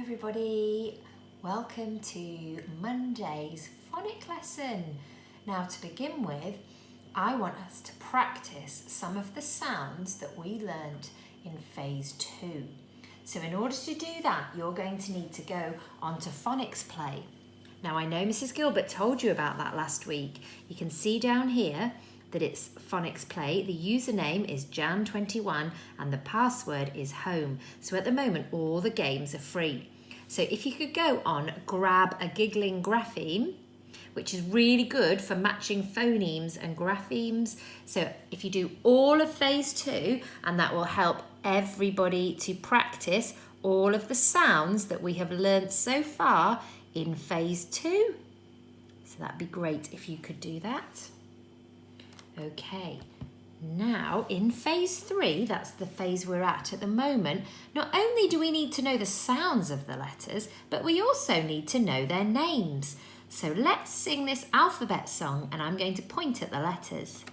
everybody, welcome to Monday's phonic lesson. Now to begin with, I want us to practice some of the sounds that we learned in phase 2. So in order to do that, you're going to need to go onto Phonics Play. Now I know Mrs. Gilbert told you about that last week. You can see down here that it's Phonics Play. The username is Jan21 and the password is home. So at the moment, all the games are free. So if you could go on Grab a Giggling Grapheme, which is really good for matching phonemes and graphemes. So if you do all of phase 2, and that will help everybody to practice all of the sounds that we have learnt so far in phase 2. So that'd be great if you could do that. Okay, now in phase 3, that's the phase we're at the moment, not only do we need to know the sounds of the letters, but we also need to know their names. So let's sing this alphabet song and I'm going to point at the letters.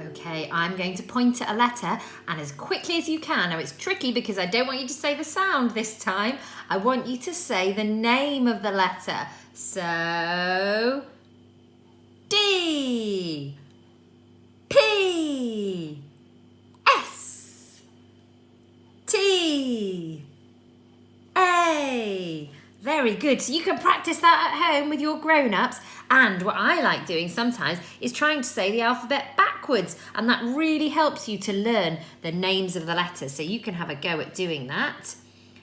Okay, I'm going to point at a letter and as quickly as you can, now it's tricky because I don't want you to say the sound this time, I want you to say the name of the letter. So, D, P, S, T, A. Very good. So you can practice that at home with your grown-ups. And what I like doing sometimes is trying to say the alphabet backwards. And that really helps you to learn the names of the letters. So you can have a go at doing that.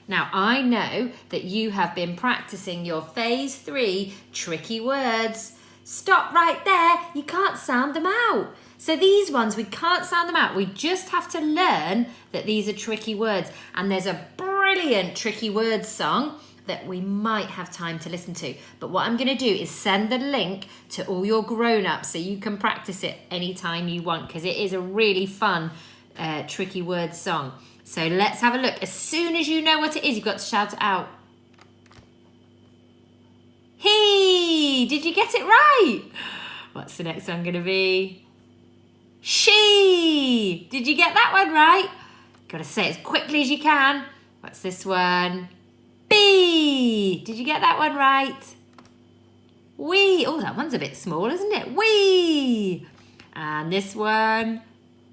Now, I know that you have been practicing your phase 3 tricky words. Stop right there. You can't sound them out. So these ones, we can't sound them out. We just have to learn that these are tricky words. And there's a brilliant tricky words song that we might have time to listen to. But what I'm going to do is send the link to all your grown-ups so you can practice it anytime you want, because it is a really fun tricky word song. So let's have a look. As soon as you know what it is, you've got to shout it out. He! Did you get it right? What's the next one going to be? She! Did you get that one right? Got to say it as quickly as you can. What's this one? B. Did you get that one right? We. Oh, that one's a bit small, isn't it? We. And this one,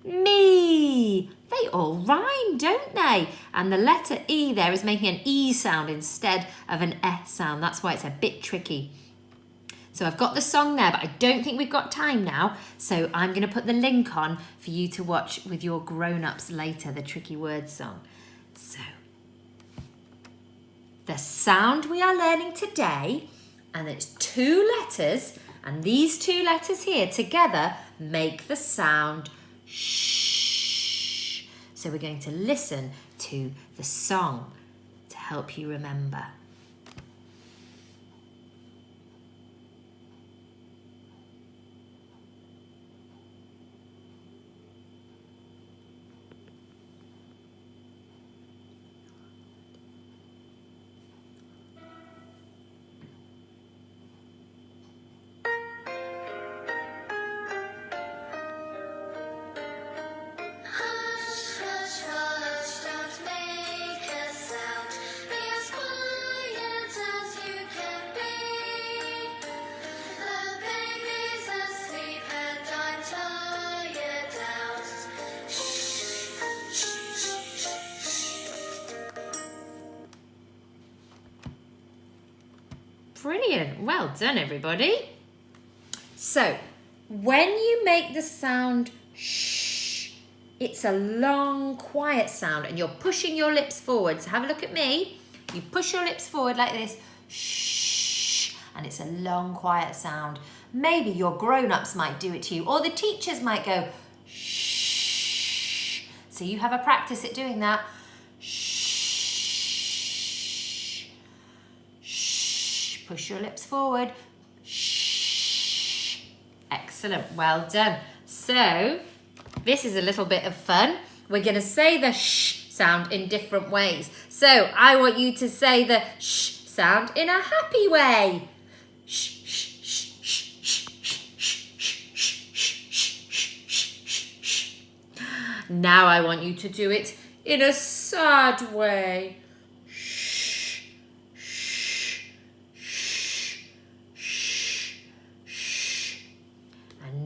me. They all rhyme, don't they? And the letter E there is making an E sound instead of an S sound. That's why it's a bit tricky. So I've got the song there, but I don't think we've got time now. So I'm going to put the link on for you to watch with your grown-ups later, the tricky word song. So the sound we are learning today, and it's 2 letters, and these 2 letters here together make the sound shh. So we're going to listen to the song to help you remember. Brilliant. Well done, everybody. So, when you make the sound shh, it's a long, quiet sound and you're pushing your lips forward. So have a look at me. You push your lips forward like this, shh, and it's a long, quiet sound. Maybe your grown-ups might do it to you, or the teachers might go shh. So you have a practice at doing that. Shh. Push your lips forward. Shh. Excellent. Well done. So, this is a little bit of fun. We're going to say the shh sound in different ways. So, I want you to say the shh sound in a happy way. Shh, shh, shh, shh, shh, shh, shh, shh, shh, shh, shh, shh. Now I want you to do it in a sad way.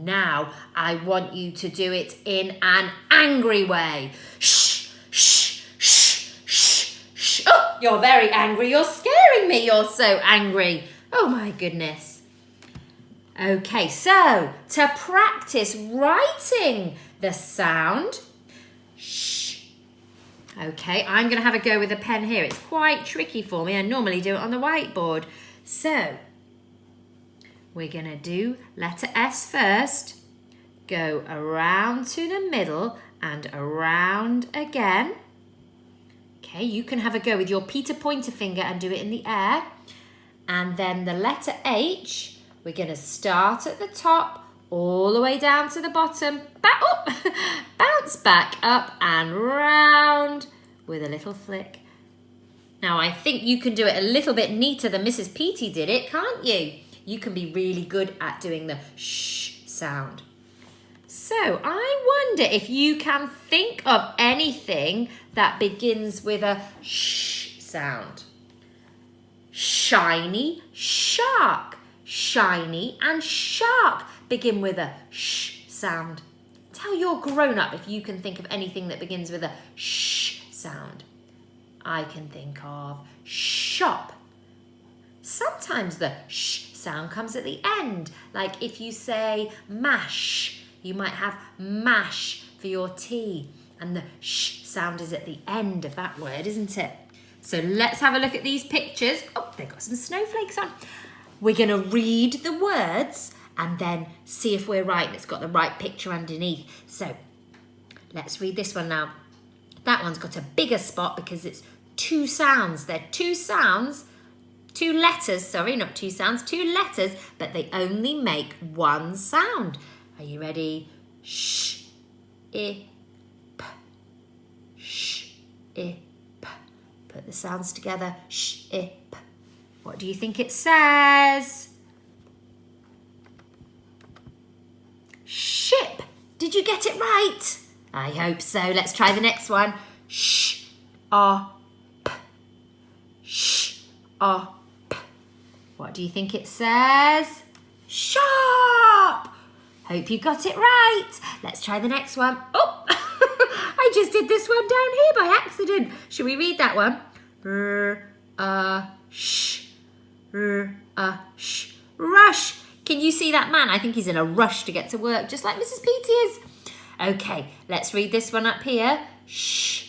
Now, I want you to do it in an angry way. Shh, shh, shh, shh, shh. Oh, you're very angry. You're scaring me. You're so angry. Oh, my goodness. Okay, so to practice writing the sound, shh. Okay, I'm going to have a go with a pen here. It's quite tricky for me. I normally do it on the whiteboard. So, we're going to do letter S first, go around to the middle and around again. Okay, you can have a go with your Peter pointer finger and do it in the air. And then the letter H, we're going to start at the top, all the way down to the bottom, back up, bounce back up and round with a little flick. Now, I think you can do it a little bit neater than Mrs. Petey did it, can't you? You can be really good at doing the shh sound. So I wonder if you can think of anything that begins with a shh sound. Shiny, shark. Shiny and shark begin with a shh sound. Tell your grown-up if you can think of anything that begins with a shh sound. I can think of shop. Sometimes the shh sound comes at the end. Like if you say mash, you might have mash for your tea. And the shh sound is at the end of that word, isn't it? So let's have a look at these pictures. Oh, they've got some snowflakes on. We're going to read the words and then see if we're right and it's got the right picture underneath. So let's read this one now. That one's got a bigger spot because it's two sounds. They're two sounds. Two letters, sorry, not two sounds, two letters, but they only make one sound. Are you ready? Sh, I, p. Sh, I, p. Put the sounds together. Sh, I, p. What do you think it says? Ship. Did you get it right? I hope so. Let's try the next one. Sh, a, p. Sh, a, p. What do you think it says? Sharp! Hope you got it right. Let's try the next one. Oh, I just did this one down here by accident. Should we read that one? Sh. Sh. Rush. Can you see that man? I think he's in a rush to get to work, just like Mrs. Petey is. Okay, let's read this one up here. Sh.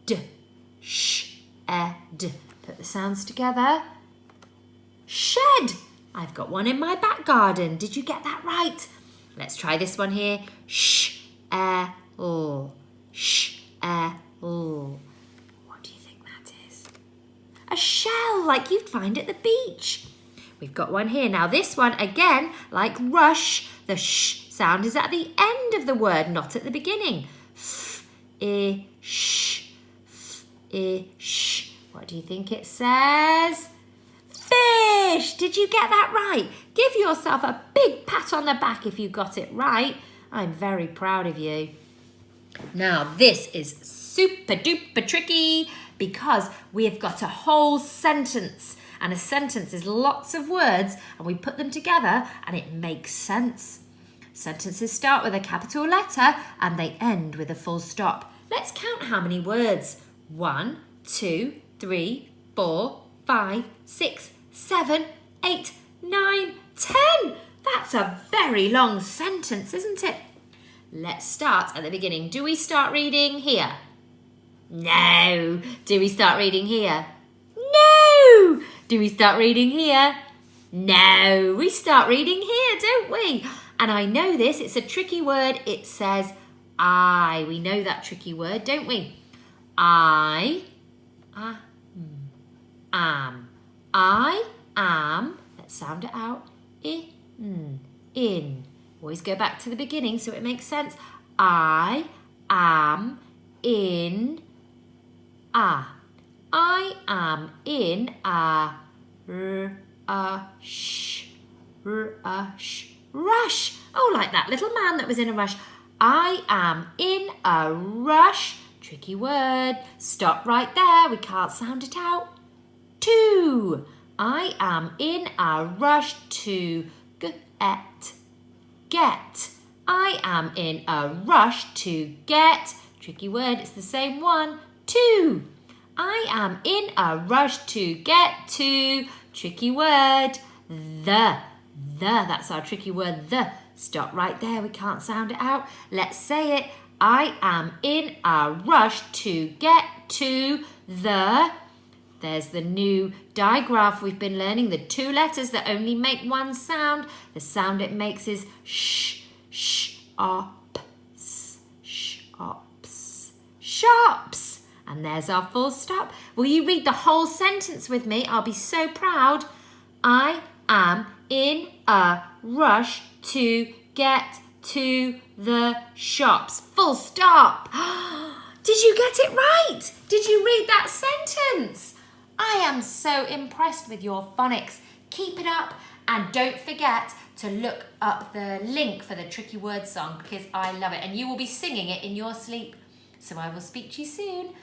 D. Sh. D. Put the sounds together. Shed. I've got one in my back garden. Did you get that right? Let's try this one here. Sh, l. Sh, l. What do you think that is? A shell, like you'd find at the beach. We've got one here. Now this one, again, like rush, the sh sound is at the end of the word, not at the beginning. F, I, sh. F, I, sh. What do you think it says? Fish! Did you get that right? Give yourself a big pat on the back if you got it right. I'm very proud of you. Now this is super duper tricky because we've got a whole sentence, and a sentence is lots of words and we put them together and it makes sense. Sentences start with a capital letter and they end with a full stop. Let's count how many words. 1, 2, 3, 4, 5, 6, 7, 8, 9, 10. That's a very long sentence, isn't it? Let's start at the beginning. Do we start reading here? No. Do we start reading here? No. Do we start reading here? No. We start reading here, don't we? And I know this. It's a tricky word. It says I. We know that tricky word, don't we? I am. I am, let's sound it out, in. Always go back to the beginning so it makes sense. I am in a. I am in a rush. Oh, like that little man that was in a rush. I am in a rush. Tricky word. Stop right there. We can't sound it out. To. I am in a rush to get. I am in a rush to get. Tricky word. It's the same one. To. I am in a rush to get to. Tricky word. The. That's our tricky word. The. Stop right there. We can't sound it out. Let's say it. I am in a rush to get to the. There's the new digraph we've been learning. The 2 letters that only make one sound. The sound it makes is sh, shops, shops. And there's our full stop. Will you read the whole sentence with me? I'll be so proud. I am in a rush to get to the shops. Full stop. Did you get it right? Did you read that sentence? I am so impressed with your phonics. Keep it up and don't forget to look up the link for the tricky word song because I love it and you will be singing it in your sleep. So I will speak to you soon.